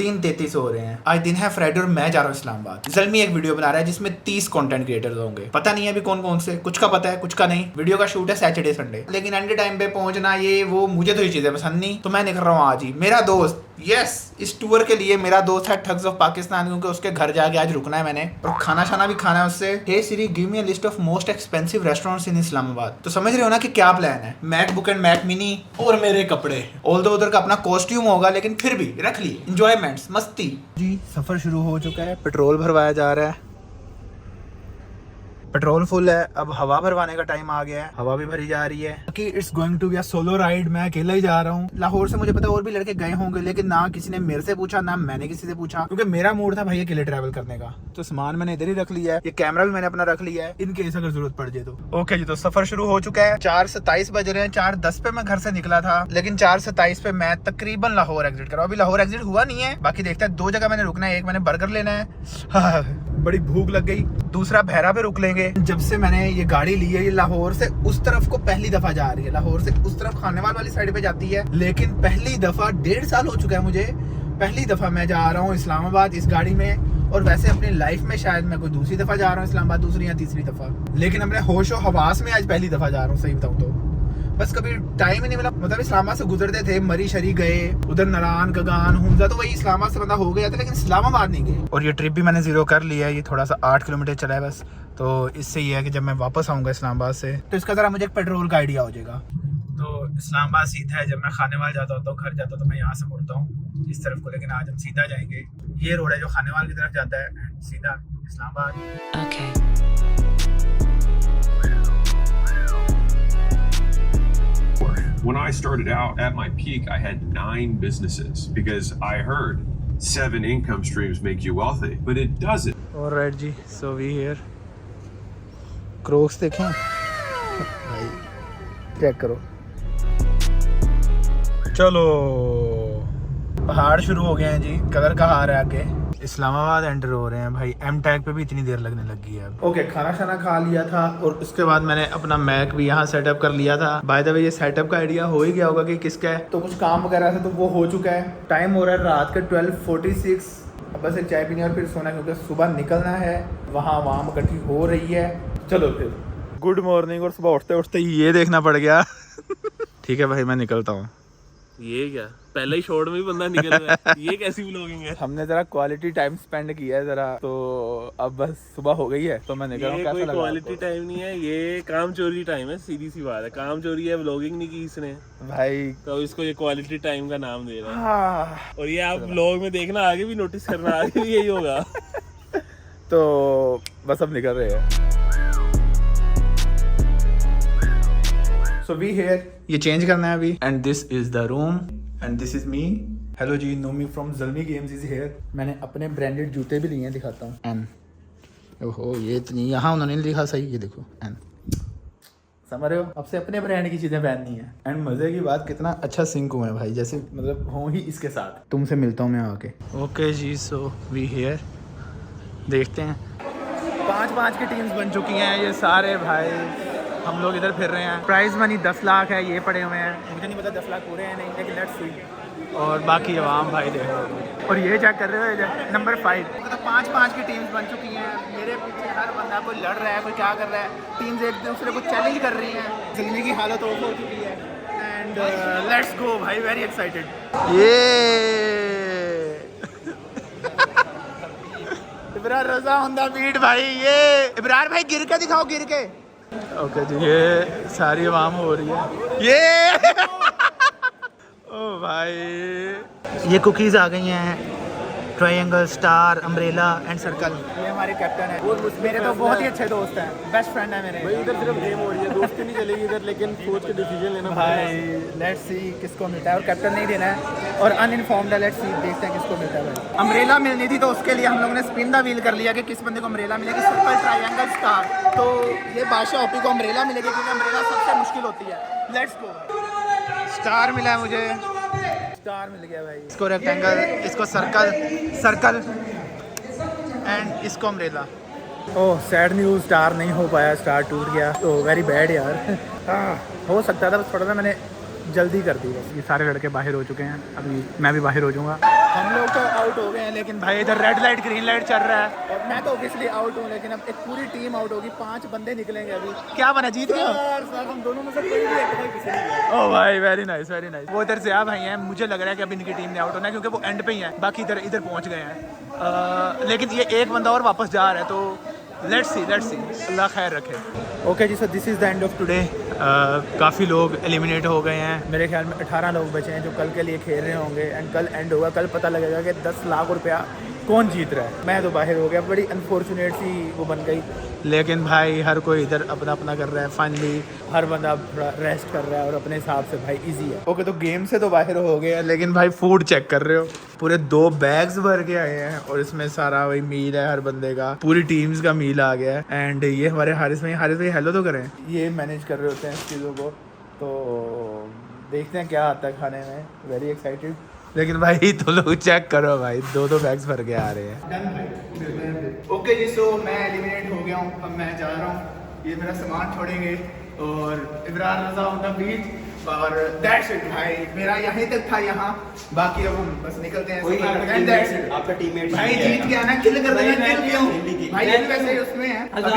3:33 हो रहे हैं। आज दिन है फ्राइडे और मैं जा रहा हूँ इस्लामाबाद। ज़ल्मी एक वीडियो बना रहा है जिसमें 30 कंटेंट क्रिएटर्स होंगे। पता नहीं है अभी कौन कौन से, कुछ का पता है कुछ का नहीं। वीडियो का शूट है सैटरडे संडे, लेकिन एंड टाइम पे पहुंचना ये वो मुझे तो ये चीजें पसंद नहीं, तो मैं निकल रहा हूँ आज ही। मेरा दोस्त इस टूर के लिए मेरा दोस्त है ठग्स ऑफ पाकिस्तान, क्योंकि उसके घर जाके आज रुकना है मैंने और खाना शाना भी खाना है उससे। Hey Siri give me a list of most expensive restaurants in Islamabad. तो समझ रहे हो ना कि क्या प्लान है। मैकबुक एंड मैक मिनी और मेरे कपड़े, ऑल्दो उधर का अपना कॉस्ट्यूम होगा, लेकिन फिर भी रख लिए एंजॉयमेंट्स, मस्ती जी। सफर शुरू हो चुका है, पेट्रोल भरवाया जा रहा है, पेट्रोल फुल है। अब हवा भरवाने का टाइम आ गया है, हवा भी भरी जा रही है कि it's going to be a solo ride. मैं अकेला ही जा रहा हूँ। लाहौर से मुझे पता और भी लड़के गए होंगे, लेकिन ना किसी ने मेरे से पूछा ना मैंने किसी से पूछा, क्योंकि मेरा मूड था भाई अकेले ट्रैवल करने का। तो सामान मैंने इधर ही रख लिया है, ये कैमरा भी मैंने अपना रख लिया है इन केस अगर जरूरत पड़ जाए तो। ओके जी, तो सफर शुरू हो चुका है। 4:27 बज रहे हैं। 4:10 पे मैं घर से निकला था, लेकिन 4:27 पे मैं तकरीबन लाहौर एग्जिट करा। अभी लाहौर एग्जिट हुआ नहीं है, बाकी देखते हैं। 2 जगह मैंने रुकना है, एक मैंने बर्गर लेना है, बड़ी भूख लग गई। दूसरा भैरा पे रुक लेंगे। जब से मैंने ये गाड़ी ली है, ये लाहौर से उस तरफ को पहली दफा जा रही है। लाहौर से उस तरफ खानेवाल वाली साइड पे जाती है, लेकिन पहली दफा 1.5 साल हो चुका है मुझे, पहली दफा मैं जा रहा हूँ इस्लामाबाद इस गाड़ी में। और वैसे अपनी लाइफ में शायद मैं कोई दूसरी दफा जा रहा हूँ इस्लामाबाद, दूसरी या तीसरी दफा, लेकिन अपने होशो हवास में आज पहली दफा जा रहा हूँ। सही बताऊँ तो बस कभी टाइम ही नहीं मिला। मतलब इस्लामाबाद से गुजरते थे, मरी शरी गए, उधर नारान गगान हुमजा, तो वही इस्लामाबाद से बंदा हो गया था, लेकिन इस्लामाबाद नहीं गए। और ये ट्रिप भी मैंने 0 कर लिया है। ये थोड़ा सा 8 किलोमीटर चला है बस। तो इससे ये है कि जब मैं वापस आऊँगा इस्लामाबाद से, तो इसका ज़रा मुझे एक पेट्रोल का आइडिया हो जाएगा। तो इस्लामाबाद सीधा है। जब मैं खानेवाल जाता होता हूँ, घर जाता हूँ, तो मैं यहाँ से मुड़ता हूँ इस तरफ को, लेकिन आज हम सीधा जाएंगे। ये रोड है जो खानेवाल की तरफ जाता है, सीधा Islamabad. When I started out at my peak, I had 9 businesses because I heard 7 income streams make you wealthy, but it doesn't. Alright ji, so we here. Crocs देखें भाई, चेक करो। चलो, पहाड़ शुरू हो गए हैं जी। कलर का हार है आगे। इस्लामाबाद एंटर हो रहे हैं भाई। एम टैग पे भी इतनी देर लगने लगी है। ओके, खाना शाना खा लिया था और उसके बाद मैंने अपना मैक भी यहाँ सेटअप कर लिया था। बाय द वे, ये सेटअप का आइडिया हो ही गया होगा कि किसका है। तो कुछ काम वगैरह था तो वो हो चुका है। टाइम हो रहा है रात के 12:46। बस एक चाय पीनी और फिर सोना, क्योंकि सुबह निकलना है। वहाँ इकट्ठी हो रही है। चलो फिर गुड मॉर्निंग। और सुबह उठते उठते ये देखना पड़ गया। ठीक है भाई, मैं निकलता हूँ। ये क्या पहले ही शॉर्ट में ही बंदा निकल रहा है। ये कैसी व्लॉगिंग है। हमने जरा क्वालिटी टाइम स्पेंड किया है जरा, तो अब बस सुबह हो गई है तो मैं निकल रहा हूं। कोई क्वालिटी टाइम नहीं है, ये काम चोरी टाइम है। सीधी सी बात है, काम चोरी है। व्लॉगिंग नहीं की इसने भाई, तो इसको ये क्वालिटी टाइम का नाम दे रहा है। हाँ। और ये आप व्लॉग में देखना, आगे भी नोटिस करना, आगे भी यही होगा। तो बस अब निकल रहे हैं। So we here, ये चेंज करना है अभी। And this is the room and this is me. Hello जी, Nomi from Zalmi games is here. मैंने अपने ब्रांडेड जूते भी लिए हैं, दिखाता हूँ। एंड ओहो, ये इतनी यहाँ उन्होंने लिखा सही, ये देखो। एंड समझ रहे हो, अब से अपने ब्रांड की चीज़ें पहननी है। एंड मज़े की बात, कितना अच्छा सिंक हुआ है भाई, जैसे मतलब हो ही इसके साथ। तुमसे मिलता हूँ मैं आके। ओके जी, सो वी हियर। देखते हैं। 5-5 की टीम्स बन चुकी हैं ये सारे भाई। हम लोग इधर फिर रहे हैं। प्राइस मनी 10 लाख है, ये पड़े हुए हैं। मुझे नहीं पता 10 लाख पूरे हैं नहीं, लेकिन लेट्स सी। और बाकी आवाम भाई देखो, और ये चेक कर रहे हो नंबर 5। मतलब 5-5 की टीम्स बन चुकी हैं। मेरे पीछे हर बंदा कोई लड़ रहा है, कोई क्या कर रहा है। टीम्स एक दूसरे को चैलेंज कर रही हैं। ज़िंदगी की हालत ऑफ हो चुकी है। एंड लेट्स गो भाई, वेरी एक्साइटेड। ये इब्रार रजा हुंदा बीट भाई। ये इब्रार भाई गिर के दिखाओ, गिर के। ओके जी, ये सारी आवाम हो रही है। ये ओ भाई, ये कुकीज़ आ गई हैं। Triangle, star, umbrella and circle. ये हमारे कैप्टन है। मेरे तो बहुत ही अच्छे दोस्त हैं, बेस्ट फ्रेंड है मेरे। भाई इधर सिर्फ गेम हो रही है, दोस्ती नहीं चलेगी इधर, लेकिन सोच के डिसीजन लेना भाई। लेट्स सी किसको मिलता है। और कैप्टन नहीं देना है और अनइन्फॉर्म्ड है। लेट्स सी, देखते हैं किसको मिलता है भाई। अम्ब्रेला मिलनी थी, तो उसके लिए हम लोगों ने स्पिन द व्हील कर लिया कि किस बंदे को अम्ब्रेला मिलेगी। Circle, triangle, star. तो ये बादशाह ओपी को अम्ब्रेला मिलेगी, क्योंकि अम्ब्रेला सबसे मुश्किल होती है। Let's go. स्टार मिला है मुझे, स्टार मिल गया भाई। इसको रेक्टेंगल, इसको सर्कल एंड इसको अम्ब्रेला। ओह सैड न्यूज़, स्टार नहीं हो पाया, स्टार टूट गया। तो वेरी बैड यार। हो सकता था, बस थोड़ा सा मैंने जल्दी कर दी बस। ये सारे लड़के बाहर हो चुके हैं, अभी मैं भी बाहर हो जाऊंगा। हम लोग तो आउट हो गए हैं, लेकिन भाई इधर रेड लाइट ग्रीन लाइट चल रहा है और मैं तो ऑब्वियसली आउट हूँ, लेकिन अब एक पूरी टीम आउट होगी, 5 बंदे निकलेंगे अभी। क्या बना, जीत गया? हम दोनों में से कोई भी एक भाई किसी नहीं। ओह भाई वेरी नाइस वेरी नाइस। वो इधर ज़िया भाई हैं, मुझे लग रहा है कि अभी इनकी टीम ने आउट होना है क्योंकि वो एंड पे ही है, बाकी इधर इधर पहुँच गए हैं। लेकिन ये एक बंदा और वापस जा रहा है, तो लेट्स सी अल्लाह खैर रखे। ओके जी, so this is the end of today. काफ़ी लोग एलिमिनेट हो गए हैं, मेरे ख्याल में 18 लोग बचे हैं जो कल के लिए खेल रहे होंगे, एंड कल एंड होगा, कल पता लगेगा कि 10 लाख रुपया कौन जीत रहा है। मैं तो बाहर हो गया, बड़ी अनफॉर्चुनेट सी वो बन गई, लेकिन भाई हर कोई इधर अपना अपना कर रहा है। फाइनली हर बंदा थोड़ा रेस्ट कर रहा है और अपने हिसाब से भाई इजी है। ओके, तो गेम से तो बाहर हो गए हैं, लेकिन भाई फूड चेक कर रहे हो, पूरे 2 बैग्स भर के आए हैं और इसमें सारा वही मील है हर बंदे का, पूरी टीम्स का मील आ गया है। एंड ये हमारे हारिस भाई हेलो तो करें, ये मैनेज कर रहे होते हैं इस चीज़ों को, तो देखते हैं क्या आता है खाने में। Very excited. लेकिन भाई तो लोग चेक करो भाई, 2 बैग्स भर के आ रहे हैं। ओके जी, सो मैं एलिमिनेट हो गया हूँ, अब मैं जा रहा हूँ, ये मेरा सामान छोड़ेंगे और इब्रार रजा ऑन द बीच, और दैट्स इट भाई, मेरा यहीं तक था यहाँ, बाकी अब हम बस निकलते हैं। आपका टीममेट भाई जीत गया ना, किल कर देना, किल क्यों भाई, ये वैसे उसमें है अभी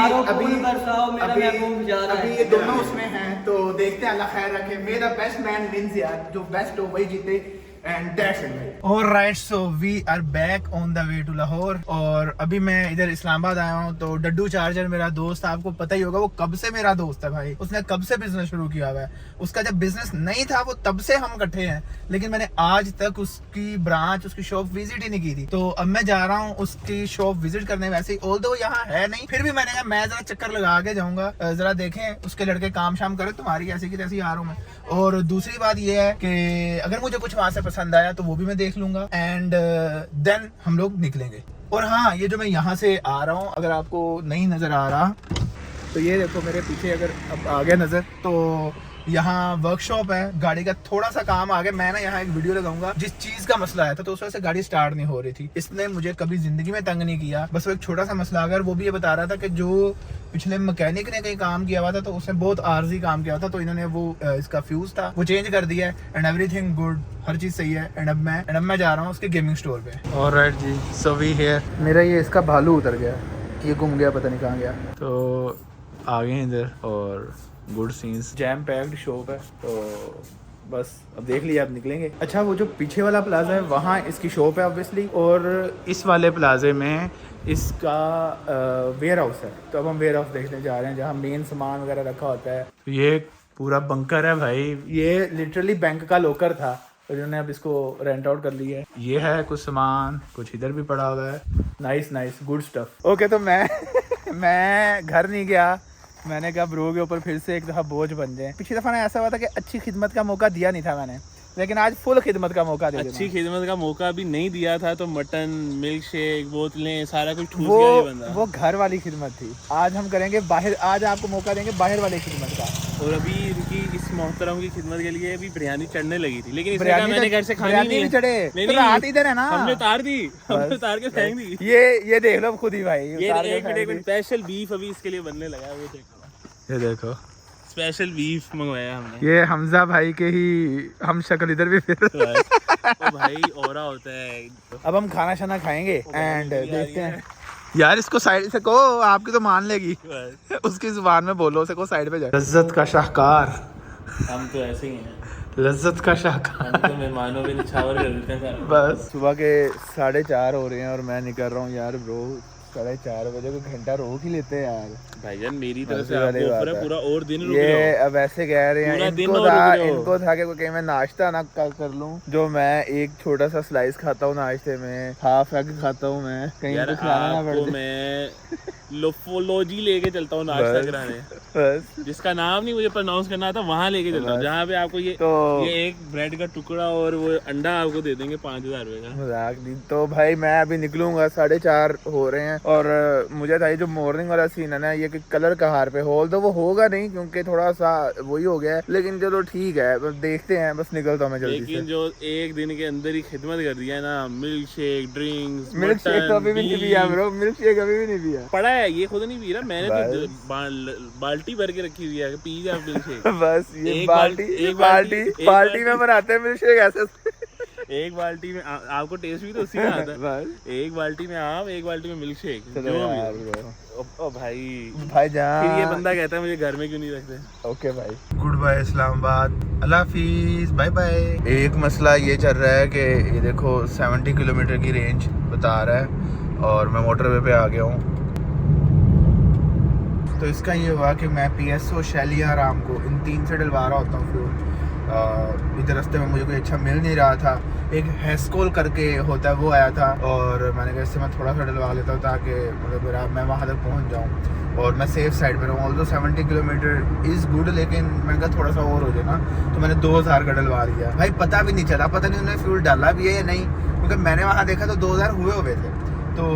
ये दोनों उसमें हैं, तो देखते हैं, अल्लाह खैर रखे। मे द बेस्ट मैन विन्स यार, जो बेस्ट हो वही जीते। And that's it. Alright, so we are back on the way to Lahore, और अभी मैं इधर इस्लामाबाद आया हूँ। तो डड्डू चार्जर मेरा दोस्त, आपको पता ही होगा, वो कब से मेरा दोस्त है भाई, उसने कब से बिजनेस शुरू किया हुआ है। उसका जब बिजनेस नहीं था वो तब से हम इकट्ठे हैं, लेकिन मैंने आज तक उसकी ब्रांच, उसकी शॉप विजिट ही नहीं की थी। तो अब मैं जा रहा हूँ उसकी शॉप विजिट करने, वैसे ही ऑल्दो वो यहाँ है नहीं, फिर भी मैंने कहा मैं जरा चक्कर लगा के जाऊंगा, जरा देखें उसके लड़के काम शाम करे, तुम्हारी ऐसी की तैसी आ रहा हूँ मैं। और दूसरी बात ये है कि अगर मुझे कुछ वहां से पसंद आया तो वो भी मैं देख लूंगा, एंड देन हम लोग निकलेंगे। और हाँ, ये जो मैं यहाँ से आ रहा हूँ, अगर आपको नहीं नजर आ रहा तो ये देखो मेरे पीछे, अगर अब आ गया नजर, तो यहाँ वर्कशॉप है, गाड़ी का थोड़ा सा काम आ गया। मैं ना यहाँ एक वीडियो लगाऊंगा, जिस चीज का मसला आया था, तो उस वजह से गाड़ी स्टार्ट नहीं हो रही थी। इसने मुझे कभी जिंदगी में तंग नहीं किया, बस वो एक छोटा सा मसला आ गया। वो भी ये बता रहा था कि जो पिछले मैकेनिक ने कहीं काम किया हुआ था, तो उसने बहुत आर्जी काम किया था, तो इन्होंने वो इसका फ्यूज था वो चेंज कर दिया है, एंड एवरीथिंग गुड, हर चीज सही है। एंड अब मैं जा रहा हूँ उसके गेमिंग स्टोर पे। ऑलराइट जी, सो वी हियर। मेरा ये इसका भालू उतर गया, ये गुम गया, पता नहीं कहाँ गया। तो आ गए इधर, और good scenes, jam packed shop है, तो बस अब देख लिया, अब निकलेंगे। अच्छा, वो जो पीछे वाला प्लाजा है वहाँ इसकी शॉप है ऑब्वियसली, और इस वाले प्लाजे में इसका वेयर हाउस है। तो अब हम वेयर हाउस देखने जा रहे हैं, जहाँ मेन सामान वगैरह रखा होता है। ये पूरा बंकर है भाई, ये लिटरली बैंक का लॉकर था, और इन्होंने अब इसको रेंट आउट कर लिया है। ये है कुछ सामान, कुछ इधर भी पड़ा हुआ है। Nice good stuff. ओके, तो मैं घर नहीं गया, मैंने कहा ब्रो के ऊपर फिर से एक दफ़ा बोझ बन जाए। पिछली दफ़ा ना ऐसा हुआ था कि अच्छी खिदमत का मौका दिया नहीं था मैंने, लेकिन आज फुल खिदमत का मौका दे। अच्छी खिदमत का मौका भी नहीं दिया था, तो मटन, मिल्क शेक, बोतलें, सारा कुछ ठूस गया ये बंदा। वो घर वाली खिदमत थी, आज हम करेंगे बाहर, आज आपको मौका देंगे बाहर वाली खिदमत का। और अभी इनकी इस मोहतरम की खिदमत के लिए अभी बिरयानी चढ़ने लगी थी, लेकिन इसने कहा मैंने घर से खानी नहीं चढ़े, नहीं रात इधर है ना, हमने उतार दी, हमने उतार के फेंक दी। ये देख लो खुद ही भाई, ये एक मिनट स्पेशल बीफ अभी इसके लिए बनने लगा है, वो देखो, ये देखो स्पेशल बीफ मंगवाया हमने। ये हमजा भाई के ही हम शक्ल इधर भी फिर तो भाई औरा होता है। अब हम खाना शाना खाएंगे एंड देखते हैं। यार इसको साइड से कहो, आपकी तो मान लेगी, उसकी जुबान में बोलो, उसे को साइड पे जाए। लज्जत का शाहकार, हम तो ऐसे ही हैं, लज्जत का शाहकार, हम तो मेहमानों पे निछावर कर देते हैं। बस सुबह के 4:30 हो रहे हैं और मैं निकल रहा हूँ यार ब्रो, 4:30 बजे को घंटा रोक ही लेते हैं यार। भाईजान मेरी तरफ से आपको ऑफर है, पूरा और दिन रुक ये अब ऐसे कह रहे हैं, इनको था कि कहीं मैं नाश्ता ना कर लूं, जो मैं एक छोटा सा स्लाइस खाता हूँ नाश्ते में, हाफ एग खाता हूँ मैं, कहीं कुछ लाना ना पड़े। मैं लोफोलॉजी लेके चलता हूँ नाश्ता कराने, बस जिसका नाम नहीं मुझे प्रोनाउंस करना था, वहाँ लेके चलता हूँ, जहाँ पे आपको ये एक ब्रेड का टुकड़ा और वो अंडा आपको दे देंगे 5,000 रुपए का। मजाक नहीं। तो भाई मैं अभी निकलूंगा, 4:30 हो रहे हैं, और मुझे था ये जो मॉर्निंग वाला सीन है ना, ये कि कलर कहार पे होल तो वो होगा नहीं क्योंकि थोड़ा सा वही हो गया है, लेकिन चलो ठीक है, बस देखते हैं, बस निकलता हूँ मैं जल्दी लेकिन से। जो एक दिन के अंदर ही खिदमत कर दिया है ना, milk shake, drinks, milk shake तो अभी भी नहीं पिया ब्रो, मिल्क शेक अभी भी नहीं पिया। पड़ा है, ये खुद नहीं पी रहा, मैंने तो बाल्टी भर के रखी हुई है, पी जा मिल्क शेक। बस ये एक बाल्टी में बनाते हैं मिल्क शेक ऐसे। एक बाल्टी में आपको टेस्ट भी तो उसी का आता है। एक बाल्टी में आम, एक बाल्टी में मिल्क शेक, जो भी हो। ओ भाई जान, फिर ये बंदा कहता है मुझे घर में क्यों नहीं रखते। ओके भाई, गुड बाय इस्लामाबाद, अल्लाह हाफिज, बाय बाय। एक मसला ये चल रहा है कि ये देखो 70 किलोमीटर की रेंज बता रहा है और मैं मोटरवे पे आ गया हूँ। तो इसका ये हुआ कि मैं PSO शैलिया राम को इन 3 से डलवा रहा होता हूँ फ्यूल। इधर रास्ते में मुझे कोई अच्छा मिल नहीं रहा था, एक हेस्कोल करके होता है वो आया था और मैंने कहा इससे मैं थोड़ा सा डलवा लेता हूँ ताकि मतलब मैं वहाँ तक पहुँच जाऊँ और मैं सेफ साइड पे रहूँ। ऑल्दो 70 किलोमीटर इज़ गुड, लेकिन मैं कहा थोड़ा सा और हो जाए ना, तो मैंने 2000 का डलवा दिया। भाई पता भी नहीं चला, पता नहीं उन्होंने फ्यूल डाला भी है या नहीं, क्योंकि मैंने वहाँ देखा तो 2000 हुए थे। तो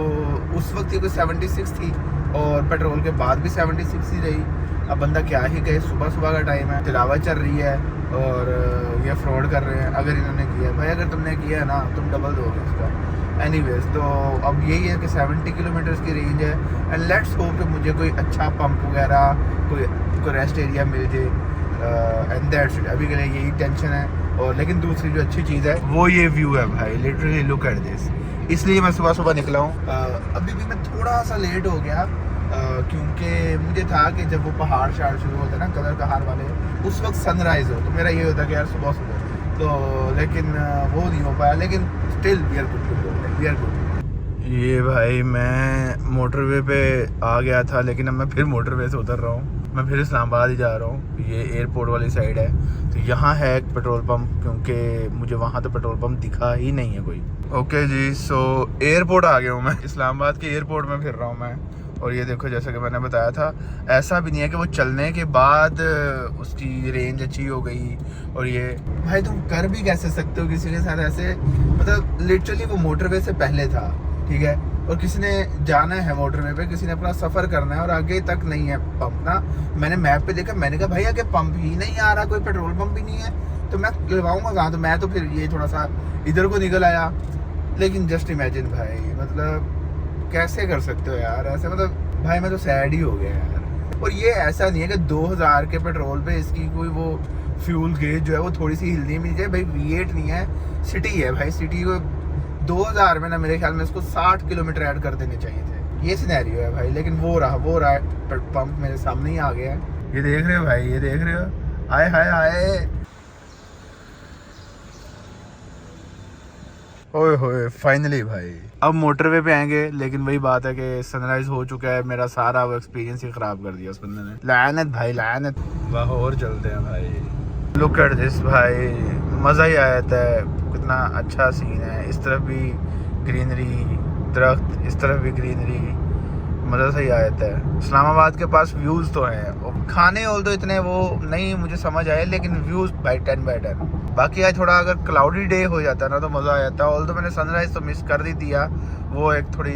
उस वक्त ये कोई 76 थी और पेट्रोल के बाद भी 76 ही रही। अब बंदा क्या ही कहे, सुबह सुबह का टाइम है, तिलावत चल रही है और ये फ्रॉड कर रहे हैं। अगर इन्होंने किया भाई, अगर तुमने किया है ना, तुम डबल दोगे इसका। एनीवेज, तो अब यही है कि 70 किलोमीटर्स की रेंज है एंड लेट्स होप कि मुझे कोई अच्छा पंप वगैरह, कोई रेस्ट एरिया मिल जाए एंड दैट्स इट। अभी के लिए यही टेंशन है। और लेकिन दूसरी जो अच्छी चीज़ है वो ये व्यू है भाई, लिटरली लुक एट दिस। इसलिए मैं सुबह सुबह निकला हूँ। अभी भी मैं थोड़ा सा लेट हो गया क्योंकि मुझे था कि जब वो पहाड़ शहाड़ शुरू होते हैं ना, कलर कहार वाले, उस वक्त सनराइज़ हो, तो मेरा ये होता कि यार सुबह सुबह, तो लेकिन वो नहीं हो पाया। लेकिन स्टिल वी आर गुड। ये भाई मैं मोटरवे पे आ गया था, लेकिन अब मैं फिर मोटरवे से उतर रहा हूँ। मैं फिर इस्लामाबाद ही जा रहा हूँ। ये एयरपोर्ट वाली साइड है, तो यहाँ है एक पेट्रोल पंप, क्योंकि मुझे वहाँ तो पेट्रोल पंप दिखा ही नहीं है कोई। ओके जी, सो एयरपोर्ट आ गया हूँ मैं, इस्लामाबाद के एयरपोर्ट में फिर रहा हूँ मैं। और ये देखो, जैसा कि मैंने बताया था, ऐसा भी नहीं है कि वो चलने के बाद उसकी रेंज अच्छी हो गई। और ये भाई तुम कर भी कैसे सकते हो किसी के साथ ऐसे, मतलब लिटरली वो मोटरवे से पहले था, ठीक है, और किसी ने जाना है मोटरवे पे, किसी ने अपना सफ़र करना है और आगे तक नहीं है पंप ना। मैंने मैप पे देखा, मैंने कहा भाई आगे पंप ही नहीं आ रहा, कोई पेट्रोल पंप भी नहीं है, तो मैं लगवाऊंगा कहाँ। तो मैं तो फिर ये थोड़ा सा इधर को निकल आया। लेकिन जस्ट इमेजिन भाई, मतलब कैसे कर सकते हो यार ऐसे, मतलब भाई मैं तो सैड ही हो गया यार। और ये ऐसा नहीं है कि 2000 के पेट्रोल पे इसकी कोई वो फ्यूल गेज जो है वो थोड़ी सी हिलनी मिल जाए। भाई V8 नहीं है, सिटी है भाई, सिटी को 2000 में ना मेरे ख्याल में इसको 60 किलोमीटर ऐड कर देने चाहिए थे। ये सिनेरियो है भाई। लेकिन वो रहा पंप मेरे सामने ही आ गया है। ये देख रहे हो भाई, ये देख रहे हो, हाय हाय हाय, ओए होए, फाइनली भाई अब मोटरवे पे आएंगे। लेकिन वही बात है कि सनराइज हो चुका है, मेरा सारा वो एक्सपीरियंस ही खराब कर दिया उस बंदे ने। लानत भाई लानत। लाहौर चलते हैं भाई। लुक एट दिस भाई, मज़ा ही आ जाता है, कितना अच्छा सीन है। इस तरफ भी ग्रीनरी, दरख्त, इस तरफ भी ग्रीनरी, मज़ा सही आ जाता है। इस्लामाबाद के पास व्यूज़ तो हैं, खाने और तो इतने वो नहीं मुझे समझ आए, लेकिन व्यूज़ भाई 10/10। बाकी आज थोड़ा अगर क्लाउडी डे हो जाता ना तो मज़ा आ जाता। ऑल तो मैंने सनराइज़ तो मिस कर दी दिया, वो एक थोड़ी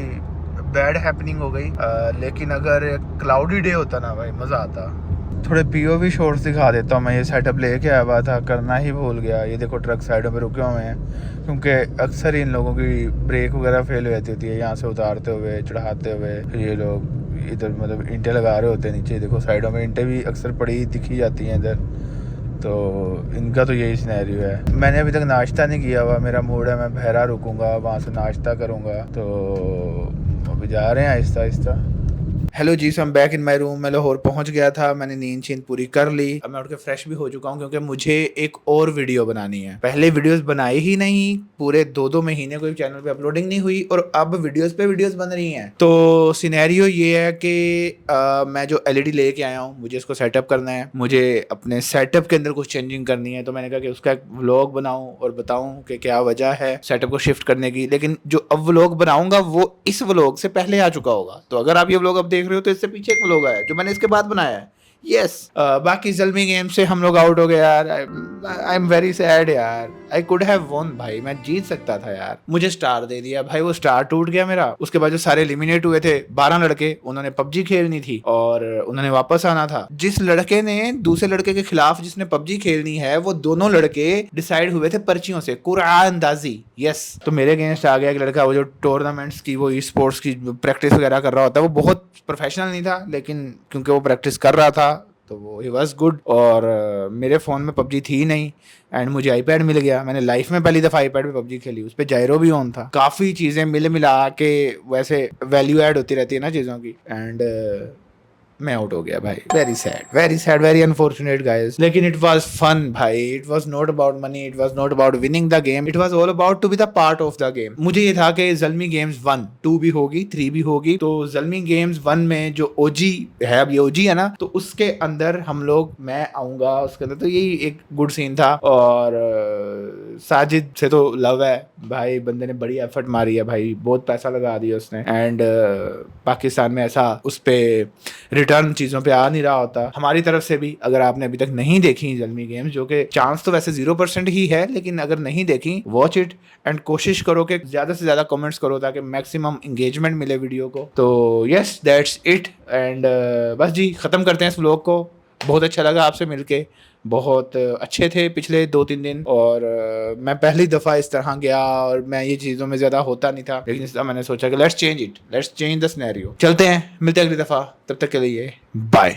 बैड हैपनिंग हो गई। लेकिन अगर क्लाउडी डे होता ना भाई, मज़ा आता। थोड़े POV शॉट्स दिखा देता हूँ। मैं ये सेटअप लेके आया हुआ था, करना ही भूल गया। ये देखो ट्रक साइडों पे रुके हुए हैं, क्योंकि अक्सर इन लोगों की ब्रेक वगैरह फेल हो जाती होती है, यहाँ से उतारते हुए चढ़ाते हुए। ये लोग इधर मतलब ईंटें लगा रहे होते हैं नीचे, देखो साइडों में ईंटें भी अक्सर पड़ी दिखी जाती हैं इधर। तो इनका तो यही सिनेरियो है। मैंने अभी तक नाश्ता नहीं किया हुआ, मेरा मूड है मैं बहरा रुकूँगा, वहाँ से नाश्ता करूँगा। तो अभी जा रहे हैं आहिस्ता आहिस्ता। हेलो जी, so back in my room. मैं लाहौर पहुंच गया था, मैंने नींद पूरी कर ली। अब मैं उठ के फ्रेश भी हो चुका हूं, क्योंकि मुझे एक और वीडियो बनानी है। पहले वीडियोस बनाई ही नहीं, पूरे 2 महीने कोई चैनल पे अपलोडिंग नहीं हुई, और अब वीडियोस पे वीडियोस बन रही हैं। तो सिनेरियो ये है कि मैं जो LED लेके आया हूँ, मुझे इसको सेटअप करना है, मुझे अपने सेटअप के अंदर कुछ चेंजिंग करनी है। तो मैंने कहा कि उसका एक व्लॉग बनाऊं और बताऊं कि क्या वजह है सेटअप को शिफ्ट करने की। लेकिन जो अब व्लॉग बनाऊंगा वो इस व्लॉग से पहले आ चुका होगा। तो अगर आप ये व्लॉग अब देख रहे हो तो इससे पीछे एक व्लॉग आया जो मैंने इसके बाद बनाया है। यस बाकी ज़ल्मी गेम से हम लोग आउट हो गए यार। आई एम वेरी सैड यार। आई कुड हैव वोन भाई, मैं जीत सकता था यार। मुझे स्टार दे दिया भाई, वो स्टार टूट गया मेरा। उसके बाद जो सारे एलिमिनेट हुए थे 12 लड़के, उन्होंने पबजी खेलनी थी और उन्होंने वापस आना था। जिस लड़के ने दूसरे लड़के के खिलाफ जिसने पबजी खेलनी है, वो दोनों लड़के डिसाइड हुए थे पर्चियों से, कुरानंदाजी। यस, तो मेरे अगेंस्ट आ गया एक लड़का, वो जो टूर्नामेंट्स की, वो स्पोर्ट्स की प्रैक्टिस वगैरह कर रहा होता है। वो बहुत प्रोफेशनल नहीं था, लेकिन क्योंकि वो प्रैक्टिस कर रहा था तो वो ही वॉज गुड। और मेरे फ़ोन में पबजी थी नहीं एंड मुझे आईपैड मिल गया। मैंने लाइफ में पहली दफ़ा आईपैड पे पबजी खेली, उस पर जायरो भी ऑन था। काफ़ी चीज़ें मिल मिला के वैसे वैल्यू ऐड होती रहती है ना चीज़ों की। एंड मैं आउट हो गया भाई। Very sad, very unfortunate guys. लेकिन इट वाज फन भाई। It was not about money, it was not about winning the game, it was all about to be the part of the game. मुझे ये था कि Zalmi games 1, 2 भी होगी, 3 भी होगी। तो ज़ल्मी गेम्स 1 में जो ओजी है, अब ये ओजी है ना, तो उसके अंदर हम लोग, मैं आऊंगा उसके अंदर। तो यही एक गुड सीन था। और साजिद से तो लव है भाई, बंदे ने बड़ी एफर्ट मारी है भाई, बहुत पैसा लगा दिया उसने। एंड पाकिस्तान में ऐसा उस पर रिटर्न चीज़ों पे आ नहीं रहा होता। हमारी तरफ से भी, अगर आपने अभी तक नहीं देखी ज़ल्मी गेम्स, जो कि चांस तो वैसे 0% ही है, लेकिन अगर नहीं देखी, वॉच इट एंड कोशिश करो कि ज़्यादा से ज़्यादा कमेंट्स करो ताकि मैक्सिमम इंगेजमेंट मिले वीडियो को। तो यस, दैट्स इट। एंड बस जी, ख़त्म करते हैं इस व्लॉग को। बहुत अच्छा लगा आपसे मिलके, बहुत अच्छे थे पिछले 2-3 दिन। और मैं पहली दफ़ा इस तरह गया और मैं ये चीज़ों में ज़्यादा होता नहीं था, लेकिन इस मैंने सोचा कि लेट्स चेंज द सिनेरियो। चलते हैं, मिलते हैं अगली दफ़ा, तब तक के लिए बाय।